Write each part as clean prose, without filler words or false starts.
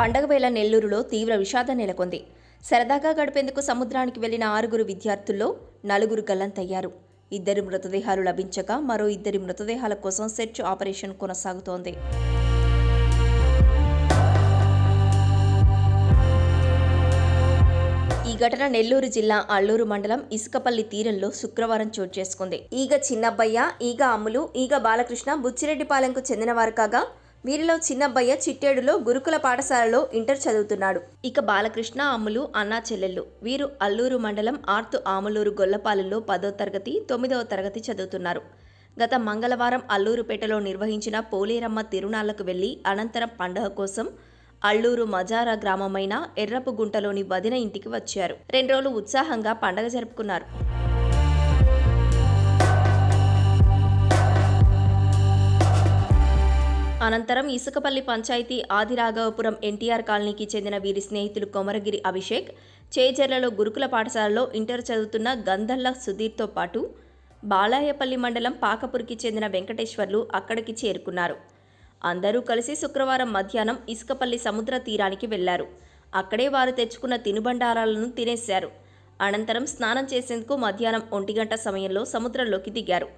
పండగ వేళ నెల్లూరులో తీవ్ర విషాదం నెలకొంది. సరదాగా గడిపేందుకు సముద్రానికి వెళ్లిన 6 విద్యార్థుల్లో 4 గల్లంతయ్యారు. 2 మృతదేహాలు లభించగా మరో 2 మృతదేహాల కోసం సెర్చ్ ఆపరేషన్ కొనసాగుతోంది. ఈ ఘటన నెల్లూరు జిల్లా అల్లూరు మండలం ఇసుకపల్లి తీరంలో శుక్రవారం చోటు చేసుకుంది. ఈగ చిన్నబ్బయ్య, ఈగ అమ్ములు, ఈగ బాలకృష్ణ బుచ్చిరెడ్డిపాలెంకు చెందినవారు కాగా వీరిలో చిన్నబ్బయ్య చిట్టేడులో గురుకుల పాఠశాలలో ఇంటర్ చదువుతున్నాడు. ఇక బాలకృష్ణ, అమ్ములు అన్నా చెల్లెళ్ళు. వీరు అల్లూరు మండలం ఆర్తు ఆములూరు గొల్లపాలెంలో 10వ తరగతి, 9వ తరగతి చదువుతున్నారు. గత మంగళవారం అల్లూరుపేటలో నిర్వహించిన పోలేరమ్మ తిరునాళ్లకు వెళ్లి అనంతరం పండుగ కోసం అల్లూరు మజారా గ్రామమైన ఎర్రపుగుంటలోని వదిన ఇంటికి వచ్చారు. 2 రోజులు ఉత్సాహంగా పండుగ జరుపుకున్నారు. అనంతరం ఇసుకపల్లి పంచాయతీ ఆదిరాఘవపురం ఎన్టీఆర్ కాలనీకి చెందిన వీరి స్నేహితులు కొమరగిరి అభిషేక్, చేజర్లలో గురుకుల పాఠశాలలో ఇంటర్ చదువుతున్న గంధల్ల సుధీర్తో పాటు బాలాయపల్లి మండలం పాకపురికి చెందిన వెంకటేశ్వర్లు అక్కడికి చేరుకున్నారు. అందరూ కలిసి శుక్రవారం మధ్యాహ్నం ఇసుకపల్లి సముద్ర తీరానికి వెళ్లారు. అక్కడే వారు తెచ్చుకున్న తినుబండారాలను తినేశారు. అనంతరం స్నానం చేసేందుకు మధ్యాహ్నం 1 గంట సమయంలో సముద్రంలోకి దిగారు.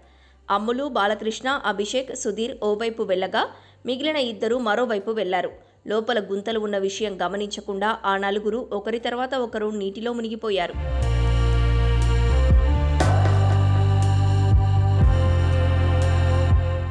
అమ్ములు, బాలకృష్ణ, అభిషేక్, సుధీర్ ఓవైపు వెళ్లగా మిగిలిన 2 మరోవైపు వెళ్లారు. లోపల గుంతలు ఉన్న విషయం గమనించకుండా ఆ 4 ఒకరి తర్వాత ఒకరు నీటిలో మునిగిపోయారు.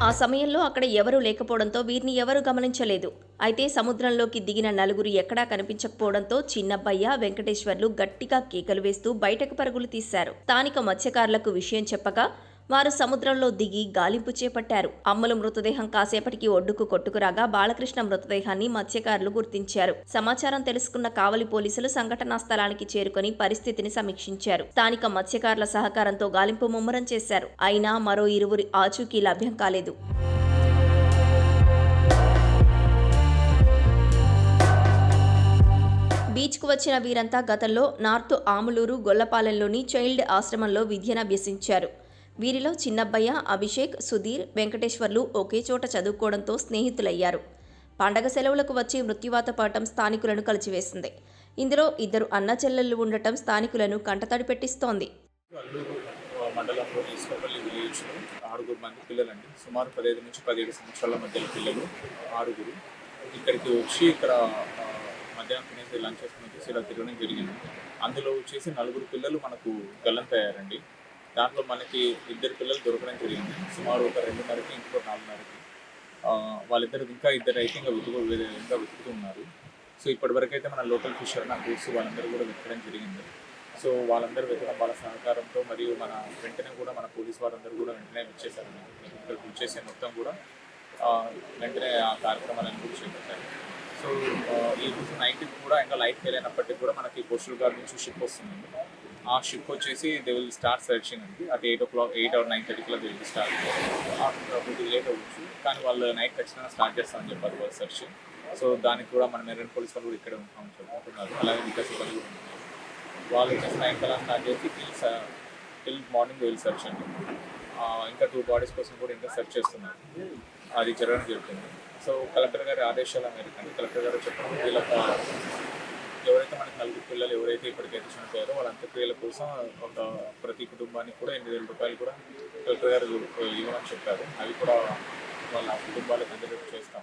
ఆ సమయంలో అక్కడ ఎవరూ లేకపోవడంతో వీరిని ఎవరూ గమనించలేదు. అయితే సముద్రంలోకి దిగిన 4 ఎక్కడా కనిపించకపోవడంతో చిన్నబ్బయ్య, వెంకటేశ్వర్లు గట్టిగా కేకలు వేస్తూ బయటకు పరుగులు తీశారు. స్థానిక మత్స్యకారులకు విషయం చెప్పగా వారు సముద్రంలో దిగి గాలింపు చేపట్టారు. అమ్ముల మృతదేహం కాసేపటికి ఒడ్డుకు కొట్టుకురాగా బాలకృష్ణ మృతదేహాన్ని మత్స్యకారులు గుర్తించారు. సమాచారం తెలుసుకున్న కావలి పోలీసులు సంఘటనా స్థలానికి చేరుకొని పరిస్థితిని సమీక్షించారు. స్థానిక మత్స్యకారుల సహకారంతో గాలింపు ముమ్మరం చేశారు. అయినా మరో 2 ఆచూకీ లభ్యం కాలేదు. బీచ్కు వచ్చిన వీరంతా గతంలో నార్త్ ఆములూరు గొల్లపాలెంలోని చైల్డ్ ఆశ్రమంలో విద్యనభ్యసించారు. వీరిలో చిన్నబ్బయ్య, అభిషేక్, సుధీర్, వెంకటేశ్వర్లు ఒకే చోట చదువుకోవడంతో స్నేహితులయ్యారు. పండగ సెలవులకు వచ్చి మృత్యువాత పడటం స్థానికులను కలిచివేసింది. ఇందులో 2 అన్న చెల్లెళ్లు ఉండటం స్థానికులను కంటతడి పెట్టిస్తోంది. మండలంలోని ఇసుకపల్లి విలేజ్లో 6 మంది పిల్లలండి, సుమారు 15 నుంచి 17 సంవత్సరాల మధ్య పిల్లలు 6 ఇక్కడికి వచ్చి ఇక్కడ మధ్యాహ్నం తినేసి లంచ్ చేసుకుని వచ్చేసి ఇలా తిరగడం జరిగింది. అందులో వచ్చేసి 4 పిల్లలు మనకు గల్లంతయ్యారండి. దాంట్లో మనకి 2 పిల్లలు దొరకడం జరిగింది. సుమారు ఒక 2:30కి ఇంకో 4:30కి వాళ్ళిద్దరు ఇంకా 2 అయితే ఇంకా వెతుకుతూ ఉన్నారు. సో ఇప్పటివరకు అయితే మన లోకల్ ఫిషర్ నాకు తెలుసు వాళ్ళందరూ కూడా వెతకడం జరిగింది. సో వాళ్ళందరూ వెతకడం వాళ్ళ సహకారంతో మరియు మన వెంటనే కూడా మన పోలీస్ వారందరూ కూడా వెంటనే వచ్చేసారు. ఇక్కడికి వచ్చేసే మొత్తం కూడా వెంటనే ఆ కార్యక్రమాలను కూడా చేపట్టారు. సో ఈ రోజు నైట్కి కూడా ఇంకా లైట్కి వెళ్ళినప్పటికీ కూడా మనకి కోస్టల్ గార్డ్ నుంచి షిప్ వస్తుంది. ఆ షిప్ వచ్చేసి దే విల్ స్టార్ట్ సర్చింగ్ అండి. అది 8 o'clock 8 or 9:30 they will start. కొద్దిగా లేట్ అవ్వచ్చు కానీ వాళ్ళు నైట్ ఖచ్చితంగా స్టార్ట్ చేస్తామని చెప్పారు వాళ్ళు సర్చింగ్. సో దానికి కూడా మన మెరైన్ పోలీస్ వాళ్ళు కూడా ఇక్కడే ఉంటామని చెప్పుకుంటున్నారు. అలాగే ఇంకా సిబ్బంది కూడా ఉన్నారు. వాళ్ళు వచ్చేసి 9 కల్లా స్టార్ట్ చేసి till morning they will search అండి. ఇంకా 2 బాడీస్ కోసం కూడా ఇంకా సెర్చ్ చేస్తున్నారు. అది జరగడం జరుగుతుంది. సో కలెక్టర్ గారి ఆదేశాల మేరకు అంటే కలెక్టర్ గారు చెప్పడం వీళ్ళకి ఎవరైతే మనకి 4 పిల్లలు ఎవరైతే ఇప్పటికైతే చనిపోయారో వాళ్ళ అంత్యక్రియల కోసం ప్రతి కుటుంబానికి కూడా 8,000 రూపాయలు కూడా కలెక్టర్ గారు ఇవ్వమని చెప్పారు. అవి కూడా వాళ్ళ కుటుంబాలకు అందరికీ చేస్తాం.